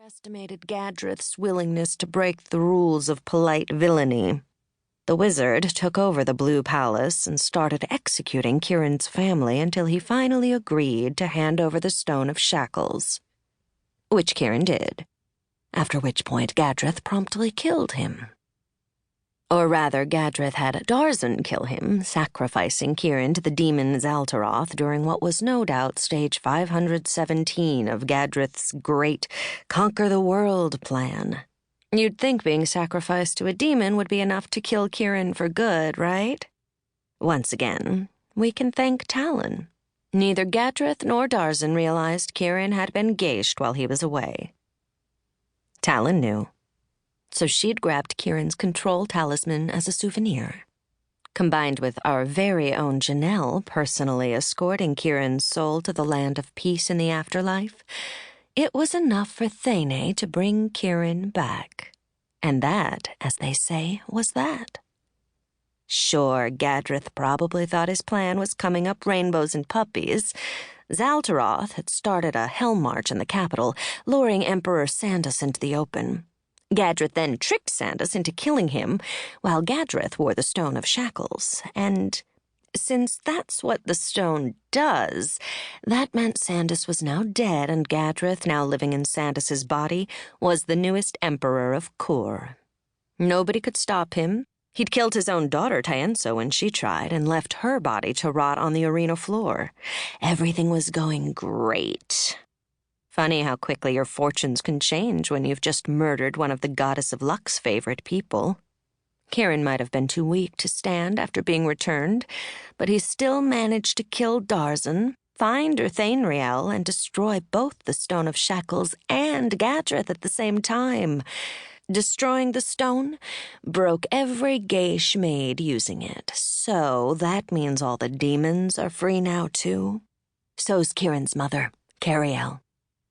underestimated Gadrith's willingness to break the rules of polite villainy. The wizard took over the Blue Palace and started executing Kirin's family until he finally agreed to hand over the Stone of Shackles, which Kirin did, after which point Gadrith promptly killed him. Or rather, Gadrith had Darzan kill him, sacrificing Kirin to the demon Zaltaroth during what was no doubt stage 517 of Gadrith's great conquer-the-world plan. You'd think being sacrificed to a demon would be enough to kill Kirin for good, right? Once again, we can thank Talon. Neither Gadrith nor Darzan realized Kirin had been gauged while he was away. Talon knew. So she'd grabbed Kirin's control talisman as a souvenir. Combined with our very own Janel personally escorting Kirin's soul to the land of peace in the afterlife, it was enough for Thane to bring Kirin back. And that, as they say, was that. Sure, Gadrith probably thought his plan was coming up rainbows and puppies. Zaltaroth had started a hell march in the capital, luring Emperor Sandus into the open. Gadrith then tricked Sandus into killing him, while Gadrith wore the Stone of Shackles, and since that's what the stone does, that meant Sandus was now dead and Gadrith, now living in Sandus's body, was the newest Emperor of Quur. Nobody could stop him. He'd killed his own daughter Tienso when she tried and left her body to rot on the arena floor. Everything was going great. Funny how quickly your fortunes can change when you've just murdered one of the Goddess of Luck's favorite people. Kirin might have been too weak to stand after being returned, but he still managed to kill Darzan, find Urthainriel, and destroy both the Stone of Shackles and Gadrith at the same time. Destroying the stone broke every geishe maid using it, so that means all the demons are free now too. So's Kirin's mother, Cariel,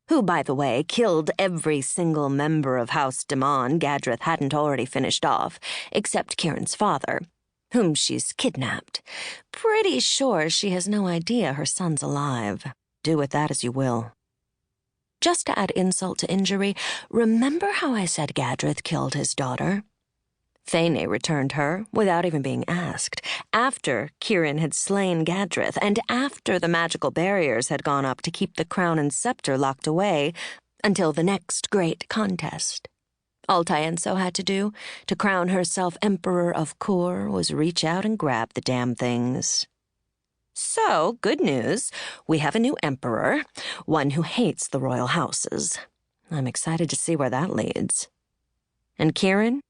who, by the way, killed every single member of House DMon Gadrith hadn't already finished off, except Kirin's father, whom she's kidnapped. Pretty sure she has no idea her son's alive. Do with that as you will. Just to add insult to injury, remember how I said Gadrith killed his daughter? Thane returned her without even being asked, after Kirin had slain Gadrith and after the magical barriers had gone up to keep the crown and scepter locked away until the next great contest. All Tienso had to do to crown herself Emperor of Quur was reach out and grab the damn things. So, good news, we have a new emperor, one who hates the royal houses. I'm excited to see where that leads. And Kirin?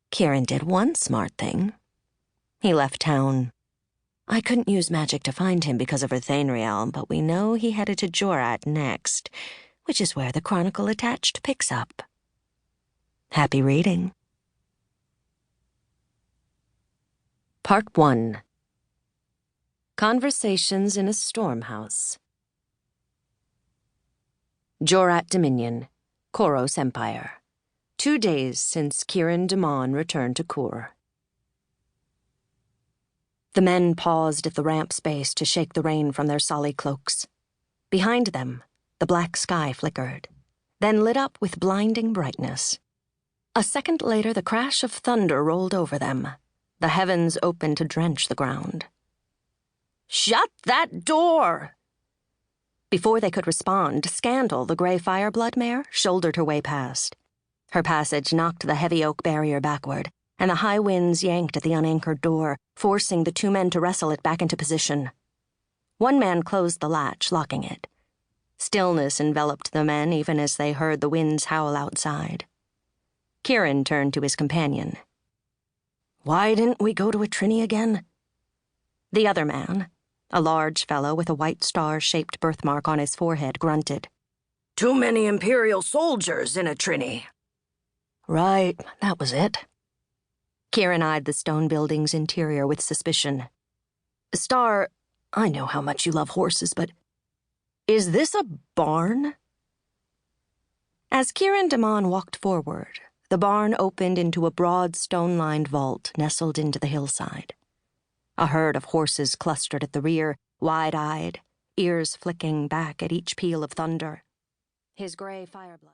Kirin did one smart thing. He left town. I couldn't use magic to find him because of Urthainriel, but we know he headed to Jorat next, which is where the chronicle attached picks up. Happy reading. Part 1. Conversations in a Stormhouse. Jorat Dominion, Koros Empire. 2 days since Kihrin DMon returned to Quur. The men paused at the ramp space to shake the rain from their solly cloaks. Behind them, the black sky flickered, then lit up with blinding brightness. A second later, the crash of thunder rolled over them. The heavens opened to drench the ground. "Shut that door!" Before they could respond, Scandal, the gray fireblood mare, shouldered her way past. Her passage knocked the heavy oak barrier backward, and the high winds yanked at the unanchored door, forcing the 2 men to wrestle it back into position. One man closed the latch, locking it. Stillness enveloped the men even as they heard the winds howl outside. Kirin turned to his companion. "Why didn't we go to Atrini again?" The other man, a large fellow with a white star-shaped birthmark on his forehead, grunted. "Too many imperial soldiers in Atrini." "Right, that was it." Kirin eyed the stone building's interior with suspicion. "Star, I know how much you love horses, but is this a barn?" As Kihrin DMon walked forward, the barn opened into a broad stone-lined vault nestled into the hillside. A herd of horses clustered at the rear, wide-eyed, ears flicking back at each peal of thunder. His gray fireblood.